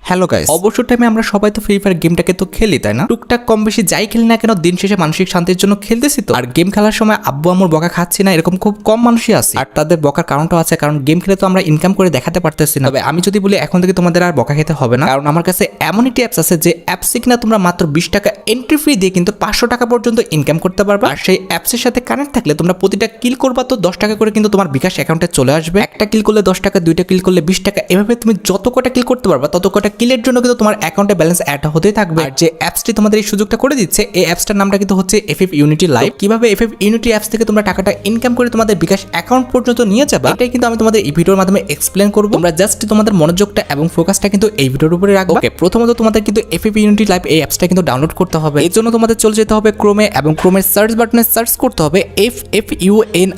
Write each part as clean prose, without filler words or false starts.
Hello guys, অবসর টাইমে আমরা সবাই তো ফ্রি ফায়ার গেমটাকে তো খেলি, তাই না? টুকটাক কম বেশি যাই খেলি না কেন, দিন শেষে মানসিক শান্তির জন্য খেলতেছি তো। আর গেম খেলার সময় আব্বু আম্মুর বকা খাচ্ছি না, এরকম খুব কম মানুষই আছে। আর তাদের বকার কারণটাও আছে, কারণ গেম খেলে তো আমরা ইনকাম করে দেখাতে পারতেছি না। তবে আমি যদি বলি এখন থেকে তোমাদের আর বকা খেতে হবে না, কারণ আমার কাছে এমন একটি অ্যাপস আছে যে অ্যাপসে কিনা তোমরা মাত্র 20 টাকা এন্ট্রি ফি দিয়ে কিন্তু 500 টাকা পর্যন্ত ইনকাম করতে পারবে। আর সেই অ্যাপসের সাথে কানেক্ট থাকলে তোমরা প্রতিটা কিল করবা তো 10 টাকা করে কিন্তু তোমার বিকাশ অ্যাকাউন্টে চলে আসবে। একটা কিল করলে 10 টাকা, দুইটা কিল করলে 20 টাকা, এভাবে তুমি যত কটা কিল করতে পারবা তত কটা কিলের জন্য কিন্তু তোমার অ্যাকাউন্টে ব্যালেন্স অ্যাড হতেই থাকবে। আর যে অ্যাপসটি তোমাদের এই সুযোগটা করে দিচ্ছে, এই অ্যাপসটার নামটা কিন্তু হচ্ছে FF Unity Live। কিভাবে FF Unity অ্যাপস থেকে তোমরা টাকাটা ইনকাম করে তোমাদের বিকাশ অ্যাকাউন্ট পর্যন্ত নিয়ে যাবা, এটাই কিন্তু আমি তোমাদের এই ভিডিওর মাধ্যমে এক্সপ্লেন করব। তোমরা জাস্ট তোমাদের মনোযোগটা এবং ফোকাসটা কিন্তু এই ভিডিওর উপরে রাখবা। ওকে, প্রথমত তোমাদের কিন্তু FF Unity Live এই অ্যাপসটা কিন্তু ডাউনলোড করতে হবে। এর জন্য তোমাদের চলে যেতে হবে ক্রোমে, এবং ক্রোমের সার্চ বাটনে সার্চ করতে হবে FFUNITY.LIVE,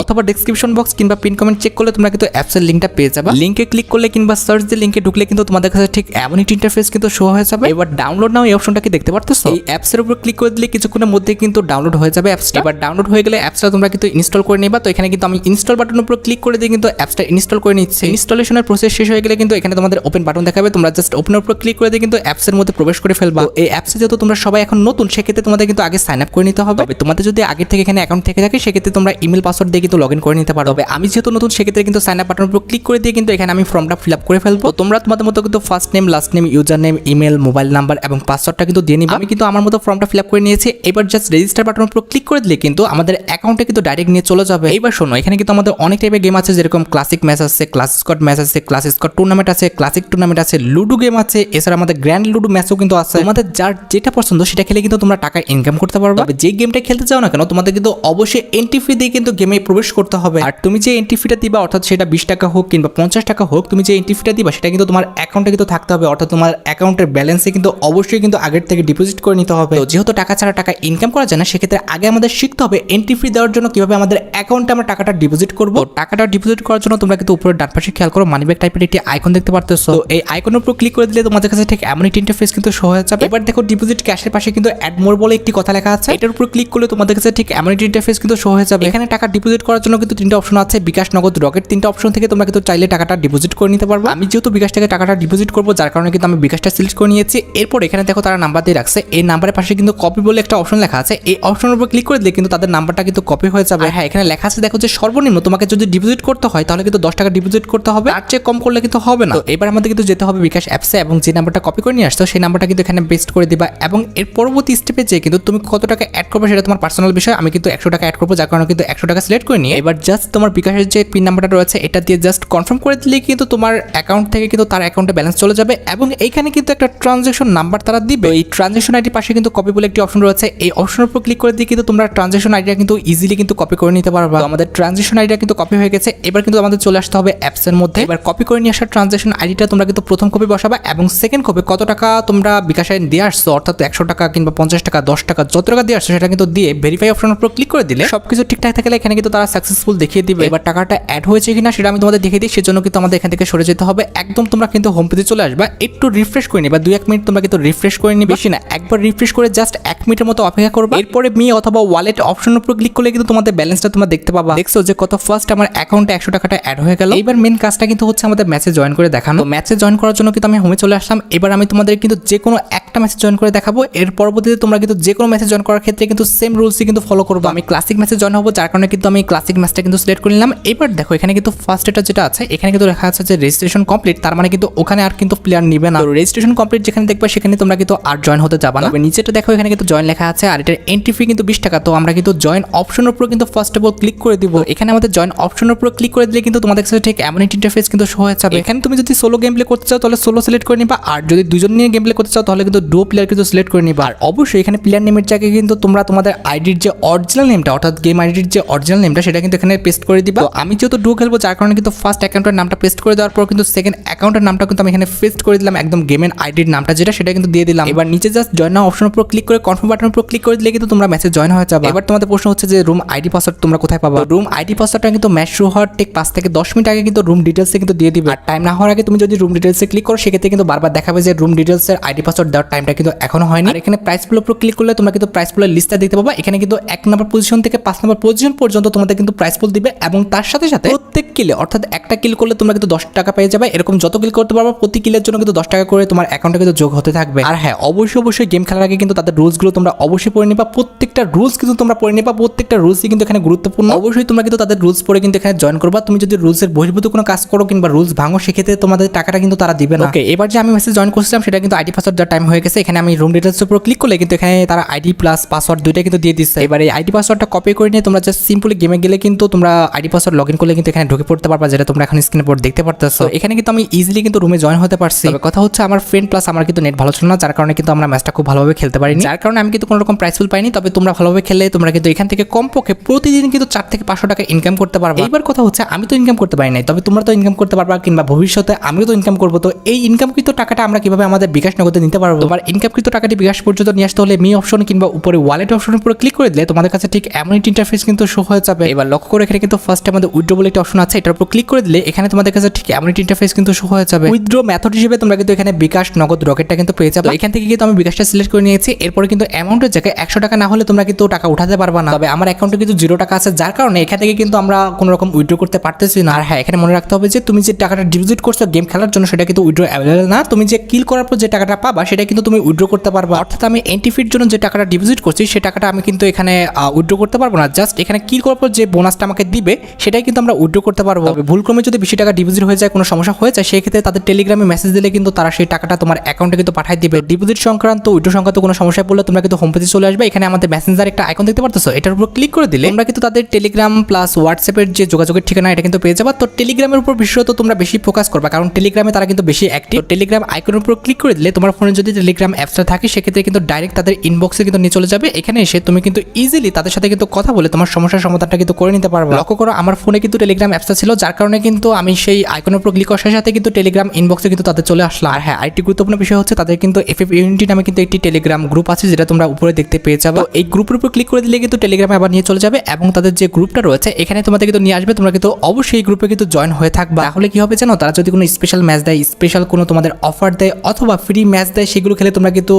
অথবা ডেসক্রিপশন বক্স কিংবা পিন কমেন্ট চেক করলে তোমরা কিন্তু অ্যাপসের লিংকটা পেয়ে যাবে। লিংকে ক্লিক করলে কিংবা সার্চ দিয়ে লিংকে ঢুকলে কিন্তু তোমাদের কাছে ঠিক এমন একটি ইন্টারফেস কিন্তু শো হয়ে যাবে। এবার ডাউনলোড নাও এই অপশনটা কি দেখতে পারতেছো? এই অ্যাপসের উপর ক্লিক করে দিলে কিছুক্ষণের মধ্যে কিন্তু ডাউনলোড হয়ে যাবে অ্যাপসটা। এবার ডাউনলোড হয়ে গেলে অ্যাপসটা তোমরা কিন্তু ইনস্টল করে নিবা। তো এখানে কিন্তু আমি ইনস্টল বাটনের উপর ক্লিক করে দিয়ে কিন্তু অ্যাপসটা ইনস্টল করে নিচ্ছি। ইনস্টলেশনের প্রসেস শেষ হয়ে গেলে কিন্তু এখানে তোমাদের ওপেন বাটন দেখাবে, তোমরা জাস্ট ওপেনের উপর ক্লিক করে দিয়ে কিন্তু অ্যাপসের মধ্যে প্রবেশ করে ফেলবা। এই অ্যাপসে যেহেতু তোমরা সবাই এখন নতুন, সেক্ষেত্রে তোমাদের কিন্তু আগে সাইন আপ করে নিতে হবে। তবে তোমাদের যদি আগে থেকে এখানে অ্যাকাউন্ট থেকে থাকে, সেক্ষেত্রে তোমরা ইমেল পাসওয়ার্ড দিয়ে কিন্তু লগ ইন করে নিতে পারো। তবে আমি যেহেতু নতুন, সেক্ষেত্রে কিন্তু সাইন আপ বাটনের উপর ক্লিক করে দিয়ে কিন্তু এখানে আমি ফর্মটা ফিল আপ করে ফেলবো। তোমরা তোমাদের মতো কিন্তু first name, last name, user name, email, mobile number এবং পাসওয়ার্ডটা কিন্তু দিয়ে নিবা। আমি কিন্তু আমার মতো ফর্মটা ফিল আপ করে নিয়েছি। এবার জাস্ট রেজিস্টার বাটনের উপর ক্লিক করে দিলে কিন্তু আমাদের অ্যাকাউন্টে কিন্তু ডাইরেক্ট নিয়ে চলে যাবে। এবার শোনো, এখানে কিন্তু আমাদের অনেক টাইপের গেম আছে, যেরকম ক্লাসিক ম্যাচ আছে, ক্লাস স্কোয়াড ম্যাচ আছে, ক্লাস স্কোয়াড টুর্নামেন্ট আছে, ক্লাসিক টুর্নামেন্ট আছে, লুডো গেম আছে, এছাড়া আমাদের গ্র্যান্ড লুডো ম্যাচও কিন্তু আছে। তোমাদের যার যেটা পছন্দ সেটা খেলে কিন্তু তোমরা টাকা ইনকাম করতে পারবে। তবে যে গেমটা খেলতে চাও না কেন, তোমাদের কিন্তু অবশ্যই এন্ট্রি ফি দিয়ে কিন্তু গেমে প্রবেশ করতে হবে। আর তুমি যে এন্ট্রি ফিটা দিবা, অর্থাৎ সেটা 20 টাকা হোক কিংবা 50 টাকা হোক, তুমি যে এন্ট্রি ফিটা দিবা সেটা কিন্তু তোমার অ্যাকাউন্টে কিন্তু থাকতে হবে। অর্থাৎ তোমার অ্যাকাউন্টের ব্যালেন্সে কিন্তু অবশ্যই কিন্তু আগের থেকে ডিপোজিট করে নিতে হবে। তো যেহেতু টাকা ছাড়া টাকা ইনকাম করা যায় না, সেক্ষেত্রে আগে আমাদের শিখতে হবে এন্ট্রি ফি দেওয়ার জন্য কিভাবে আমাদের অ্যাকাউন্টে আমরা টাকাটা ডিপোজিট করবো। টাকাটা ডিপোজিট করার জন্য তোমরা কিন্তু উপরে ডান পাশে খেয়াল করো, মানিব্যাগ টাইপের একটি আইকন দেখতে পারতেছো। তো এই আইকনের উপর ক্লিক করে দিলে তোমাদের কাছে ঠিক এমন একটি ইন্টারফেস কিন্তু শো হয়ে যাবে। এবার দেখো, ডিপোজিট ক্যাশের পাশে কিন্তু অ্যাড মোর বলে একটি কথা লেখা আছে। এটার উপর ক্লিক করলে তোমাদের কাছে ঠিক এমন একটি ইন্টারফেস কিন্তু শো হয়ে যাবে। এখানে টাকা ডিপোজিট করার জন্য কিন্তু 3টা অপশন আছে, বিকাশ, নগদ, রকেট। 3টা অপশন থেকে তোমরা কিন্তু চাইলে টাকাটা ডিপোজিট করে নিতে পারবে। আমি যেহেতু বিকাশ থেকে টাকাটা ডিপোজিট করবো, যার কারণে কিন্তু আমি বিকাশটা সিলেক্ট করে নিয়েছি। এরপর এখানে দেখো তারা নাম্বার দিয়ে রাখছে, এই নাম্বারের পাশে কিন্তু কপি বলে একটা অপশন লেখা আছে। এই অপশনের উপর ক্লিক করে দিলে কিন্তু তাদের নাম্বারটা কিন্তু কপি হয়ে যাবে। হ্যাঁ, এখানে লেখা আছে দেখো যে সর্বনিম্ন তোমাকে যদি ডিপোজিট করতে হয় তাহলে কিন্তু 10 টাকা ডিপোজিট করতে হবে, আর চেয়ে কম করলে কিন্তু হবে না। তো এবার আমাদের কিন্তু যেতে হবে বিকাশ অ্যাপসে, এবং যে নাম্বারটা কপি করে নিয়ে আসছো সেই নাম্বারটা কিন্তু এখানে পেস্ট করে দিবা। এবং এর পরবর্তী স্টেপে যে কিন্তু তুমি কত টাকা অ্যাড করবে সেটা তোমার পার্সোনাল বিষয়। আমি কিন্তু 100 টাকা অ্যাড করবো, যার কারণে কিন্তু 100 টাকা সিলেক্ট করে নিয়ে এবার জাস্ট তোমার বিকাশের যে পিন নাম্বারটা রয়েছে এটা দিয়ে জাস্ট কনফার্ম করে দিলে কিন্তু তোমার অ্যাকাউন্ট থেকে কিন্তু তার অ্যাকাউন্টে ব্যালেন্স চলে যাবে। এবং এইখানে কিন্তু একটা ট্রানজ্যাকশন নাম্বার তারা দিবে। এই ট্রানজ্যাকশন আইডি পাশে কিন্তু কপি বলে একটি অপশন রয়েছে, এই অপশনের উপর ক্লিক করে দিয়ে কিন্তু তোমরা ট্রানজ্যাকশন আইডিটা কিন্তু ইজিলি কিন্তু কপি করে নিতে পারবে। আমাদের ট্রানজ্যাকশন আইডিটা কিন্তু কপি হয়ে গেছে। এবার কিন্তু আমাদের চলে আসতে হবে অ্যাপসের মধ্যে। এবার কপি করে নিয়ে আসা ট্রানজ্যাকশন আইডিটা তোমরা কিন্তু প্রথম কপি বসাবা, এবং সেকেন্ড কপি কত টাকা তোমরা বিকাশে দিয়ে আসছো, অর্থাৎ 100 টাকা কিংবা 50 টাকা, 10 টাকা, যত টাকা দিয়ে আসছো সেটা কিন্তু দিয়ে ভেরিফাই অপশনের উপর ক্লিক করে দিলে সবকিছু ঠিকঠাক থাকলে এখানে কিন্তু তারা সাকসেসফুল দেখিয়ে দিবে। এবার টাকাটা অ্যাড হয়েছে কিনা সেটা আমি তোমাদের দেখিয়ে দিই। সেজন্য কিন্তু আমাদের এখান থেকে সরে যেতে হবে। একদম তোমরা কিন্তু হোম পেজে চলে আসবা, একটু রিফ্রেশ করে নিবা, 2-1 মিনিট তোমরা কিন্তু রিফ্রেশ করে নিবে। বেশি না, একবার রিফ্রেশ করে জাস্ট 1 মিনিটের মতো অপেক্ষা করবা। এরপরে মি অথবা ওয়ালেট অপশনের উপর ক্লিক করলে কিন্তু তোমাদের ব্যালেন্সটা তোমরা দেখতে পাবা। দেখছো যে কত ফার্স্ট আমার অ্যাকাউন্টে 100 টাকাটা অ্যাড হয়ে গেল। এবার মেন কাজটা কিন্তু হচ্ছে আমাদের ম্যাচে জয়েন করে দেখানো। ম্যাচে জয়েন করার জন্য কিন্তু আমি হোমে চলে আসলাম। এবার আমি তোমাদের কিন্তু যে কোনো একটা ম্যাচে জয়েন করে দেখাবো। এর পরবর্তীতে তোমরা কিন্তু যে কোনো ম্যাচে জয়েন করার ক্ষেত্রে কিন্তু সেম রুলসই কিন্তু ফলো করবো। আমি ক্লাসিক ম্যাচে জয়েন হবো, যার কারণে কিন্তু আমি ক্লাসিক ম্যাচটা কিন্তু সিলেক্ট করে নিলাম। এবার দেখো এখানে কিন্তু ফার্স্ট এটা যেটা আছে, এখানে কিন্তু লেখা আছে যে রেজিস্ট্রেশন কমপ্লিট, তার মানে কিন্তু ওখানে আর কিন্তু প্লেয়ার নিবে না। তো রেজিস্ট্রেশন কমপ্লিট যেখানে দেখবে সেখানে তোমরা কিন্তু আর জয়েন হতে যাবা না। তবে নিচেটা দেখো এখানে কিন্তু জয়েন লেখা আছে, আর এটার এন্ট্রি ফি কিন্তু 20 টাকা। তো আমরা কিন্তু জয়েন অপশনের উপর কিন্তু ফার্স্ট অফ অল ক্লিক করে দিব। এখানে আমাদের জয়েন অপশনের উপর ক্লিক করে দিলে কিন্তু তোমাদের কাছে ঠিক এমন একটি ইন্টারফেস কিন্তু শো হয়ে যাবে। এখানে তুমি যদি সোলো গেম প্লে করতে চাও তাহলে সোলো সিলেক্ট করে নিবা, আর যদি দুজন নিয়ে গেম প্লে করতে চাও তাহলে কিন্তু ডুও প্লেয়ার কিন্তু সিলেক্ট করে নিবা। আর অবশ্যই এখানে প্লেয়ার নেমের জায়গায় কিন্তু তোমরা তোমাদের আইডির যে অরিজিনাল নেমটা, অর্থাৎ গেম আইডির যে অরিজিনাল নেমটা সেটা কিন্তু এখানে পেস্ট করে দিবা। তো আমি যেহেতু ডুও খেলবো, যার কারণে কিন্তু ফার্স্ট অ্যাকাউন্টের নামটা পেস্ট করে দেওয়ার পর কিন্তু সেকেন্ড অ্যাকাউন্টের নামটা কিন্তু আমি এখানে পেস্ট করে দিলাম, একদম গেমের আইডির নামটা যেটা সেটা কিন্তু দিয়ে দিলাম। এবার নিচে জাস্ট জয়েন নাও অপশনের উপর ক্লিক করে কনফার্ম বাটনের উপর ক্লিক করে দিলে কিন্তু তোমরা ম্যাচে জয়েন হয়ে যাবে। এবার তোমাদের প্রশ্ন হচ্ছে যে রুম আইডি পাসওয়ার্ড তোমরা কোথায় পাবা? রুম আইডি পাসওয়ার্ডটা কিন্তু ম্যাচ শুরু হওয়ার ঠিক 5 থেকে 10 মিনিট আগে কিন্তু রুম ডিটেলসে কিন্তু দিয়ে দিবে। আর টাইম না হওয়ার আগে তুমি যদি রুম ডিটেলসে ক্লিক করো সেক্ষেত্রে কিন্তু বারবার দেখাবে যে রুম ডিটেলসের আইডি পাসওয়ার্ড দেওয়ার টাইমটা কিন্তু এখনো হয়নি। আর এখানে প্রাইস পুলের উপর ক্লিক করলে তোমরা কিন্তু প্রাইস পুলের লিস্টটা দেখতে পাবা। এখানে কিন্তু 1 নম্বর পজিশন থেকে 5 নম্বর পজিশন পর্যন্ত তোমাদের কিন্তু প্রাইস পুল দিবে, এবং তার সাথে সাথে প্রত্যেক কিলে, অর্থাৎ একটা কিল করলে তোমরা কিন্তু 10 টাকা পেয়ে যাবে। এরকম যত কিল করতে পারবে প্রতি কিলের জন্য কিন্তু 10 টাকা করে তোমার অ্যাকাউন্টে কিন্তু যোগ হতে থাকবে। আর হ্যাঁ, অবশ্যই গেম খেলার আগে কিন্তু তাদের রুলসগুলো তোমরা অবশ্যই পড়ে নিবা। প্রত্যেকটা রুলস কিন্তু তোমরা পড়ে নিবা, প্রত্যেকটা রুলসই কিন্তু এখানে গুরুত্বপূর্ণ। অবশ্যই তোমরা কিন্তু তাদের রুলস পড়ে কিন্তু এখানে জয়েন করবা। তুমি যদি রুলসের বহির্ভূত কোনো কাজ করো কিংবা রুলস ভাঙো সেক্ষেত্রে তোমাদের টাকাটা কিন্তু তারা দিবে না। ওকে, এবার যে আমি মেসেজ জয়েন করছিলাম সেটা কিন্তু আইডি পাসওয়ার্ড দেওয়ার টাইম হয়ে গেছে। এখানে আমি রুম ডিটেলসের উপর ক্লিক করলে কিন্তু এখানে তারা আইডি প্লাস পাসওয়ার্ড দুইটা কিন্তু দিয়ে দিচ্ছে। এবার এই আইডি পাসওয়ার্ডটা কপি করে নিয়ে তোমরা জাস্ট সিম্পলি গেমে গেলে কিন্তু তোমরা আইডি পাসওয়ার্ড লগইন করলে কিন্তু এখানে ঢুকে পড়তে পারবা, যেটা তোমরা এখন স্ক্রিনের উপর দেখতে পারতেছো। এখানে কিন্তু আমি ইজিলি কিন্তু রুমে জয়েন হতে পারছি। তবে কথা হচ্ছে আমার ফ্রেন্ড প্লাস আমার কিন্তু নেট ভালো ছিল না, যার কারণে কিন্তু আমরা ম্যাচটা খুব ভালোভাবে খেলতে পারিনি, যার কারণে আমি কিন্তু কোনো রকম প্রাইস ফুল পাইনি। তবে তোমরা ভালোভাবে খেললে তোমরা কিন্তু এখান থেকে কমপক্ষে প্রতিদিন কিন্তু 4 থেকে 500 টাকা ইনকাম করতে পারবে। এইবার কথা হচ্ছে আমি তো ইনকাম করতে পারি নাই, তবে তোমরা তো ইনকাম করতে পারবা কিংবা ভবিষ্যতে আমিও তো ইনকাম করবো। তো এই ইনকামকৃত টাকাটা আমরা কিভাবে আমাদের বিকাশ নগদে নিতে পারবো? তোমার ইনকামকৃত টাকাটি বিকাশ পর্যন্ত নিয়ে আসতে হলে মি অপশন কিংবা উপরে ওয়ালেট অপশনের উপরে ক্লিক করে দিলে তোমাদের কাছে ঠিক এমন একটি ইন্টারফেস কিন্তু শো হয়ে যাবে। এবার লক্ষ্য করে এখানে কিন্তু ফার্স্টে আমাদের উইথড্র বলে একটা অপশন আছে, এটার উপর ক্লিক করে দিলে এখানে তোমাদের কাছে ঠিক এমন একটি ইন্টারফেস কিন্তু শো হয়ে যাবে। উইথড্র মেথড হিসেবে তোমরা কিন্তু এখানে বিকাশ নগদ রকেটটা কিন্তু পেয়ে যাবে। এখান থেকে কিন্তু আমি বিকাশটা সিলেক্ট করে নিয়েছি। এরপরে কিন্তু অ্যামাউন্টের জায়গায় 100 টাকা না হলে তোমরা কিন্তু টাকা উঠাতে পারবা না। তবে আমার অ্যাকাউন্টে কিন্তু 0 টাকা আছে, যার কারণে এখান থেকে কিন্তু আমরা কোনো রকম উইথড্র করতে পারতেছি না। আর হ্যাঁ, এখানে মনে রাখতে হবে যে তুমি যে টাকাটা ডিপোজিট করছো গেম খেলার জন্য সেটা কিন্তু উইথড্র অ্যাভেলেবল না। তুমি যে কিল করার পর যে টাকাটা পাবা সেটা কিন্তু তুমি উইথড্র করতে পারবা। অর্থাৎ আমি এন্টিফির জন্য যে টাকাটা ডিপোজিট করছি সেই টাকাটা আমি কিন্তু এখানে উইথড্র করতে পারবো না। জাস্ট এখানে কিল করার পর যে বোনাসটা আমাকে দিবে সেটাই কিন্তু আমরা উইথড্র করতে পারবো। তবে ভুলক্রমে যদি বেশি টাকা ডিপোজিট হয়ে যায়, কোনো সমস্যা হয়ে যায়, সেই ক্ষেত্রে তাদের টেলিগ্রামে মেসেজ দিলে কিন্তু তারা সেই টাকাটা তোমার অ্যাকাউন্টে কিন্তু পাঠিয়ে দিবে। ডিপোজিট সংক্রান্ত উইথড্র সংক্রান্ত কোনো সমস্যায় পড়লে তোমরা কিন্তু হোম পেজে চলে আসবে। এখানে আমাদের মেসেঞ্জার একটা আইকন দেখতে পারতেছো, এটার উপর ক্লিক করে দিলে তোমরা কিন্তু তাদের টেলিগ্রাম প্লাস হোয়াটসঅ্যাপের যে যোগাযোগের ঠিকানা এটা কিন্তু পেয়ে যাবে। তো টেলিগ্রামের উপর বিশেষত তোমরা বেশি ফোকাস করবা, কারণ টেলিগ্রামে তারা কিন্তু বেশি অ্যাক্টিভ। টেলিগ্রাম আইকনের উপর ক্লিক করে দিলে তোমার ফোনে যদি টেলিগ্রাম অ্যাপসটা থাকে সেক্ষেত্রে কিন্তু ডাইরেক্ট তাদের ইনবক্সে কিন্তু নিয়ে চলে যাবে। এখানে এসে তুমি কিন্তু ইজিলি তাদের সাথে কিন্তু কথা বলে তোমার সমস্যার সমাধানটা কিন্তু করে নিতে পারবে। লক্ষ্য করো আমার ফোনে কিন্তু টেলিগ্রাম অ্যাপসটা ছিল, যার কারণে কিন্তু আমি সেই আইকনের উপর ক্লিক করার সাথে কিন্তু টেলিগ্রাম ইনবক্সে কিন্তু তাদের চলে আসলো। আর হ্যাঁ, আরেকটি গুরুত্বপূর্ণ বিষয় হচ্ছে তাদের কিন্তু এফএফ ইউনিটি নামে কিন্তু একটি টেলিগ্রাম গ্রুপ আছে, যেটা তোমরা উপরে দেখতে পেয়ে যাবে। এই গ্রুপের উপর ক্লিক করে দিলে কিন্তু টেলিগ্রামে আবার নিয়ে চলে যাবে এবং তাদের যে গ্রুপটা রয়েছে এখানে তোমাদের কিন্তু নিয়ে আসবে। তোমরা কিন্তু অবশ্যই এই গ্রুপে কিন্তু জয়েন হয়ে থাকবা। তাহলে কি হবে জানো, তারা যদি কোনো স্পেশাল ম্যাচ দেয়, স্পেশাল কোনো তোমাদের অফার দেয় অথবা ফ্রি ম্যাচ দেয়, সেগুলো খেলে তোমরা কিন্তু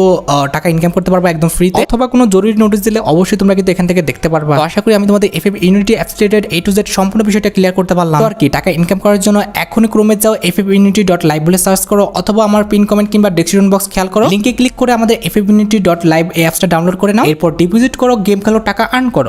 টাকা ইনকাম করতে পারবা একদম ফ্রিতে। অথবা কোনো জরুরি নোটিশ দিলে অবশ্যই তোমরা কিন্তু এখান থেকে দেখতে পারবা। তো আশা করি আমি তোমাদের FF unity apps related A to Z সম্পূর্ণ বিষয়টা ক্লিয়ার করতে পারলাম। তো আর কি, টাকা ইনকাম করার জন্য এখনই ক্রোমে যাও, ffunity.live বলে সার্চ করো অথবা আমার পিন কমেন্ট কিংবা ডেসক্রিপশন বক্স খেয়াল করো, লিংকে ক্লিক করে আমাদের ffunity.live এই অ্যাপসটা ডাউনলোড করে নাও। এরপর ডিপোজিট করো, গেম খেলো, টাকা আর্ন করো।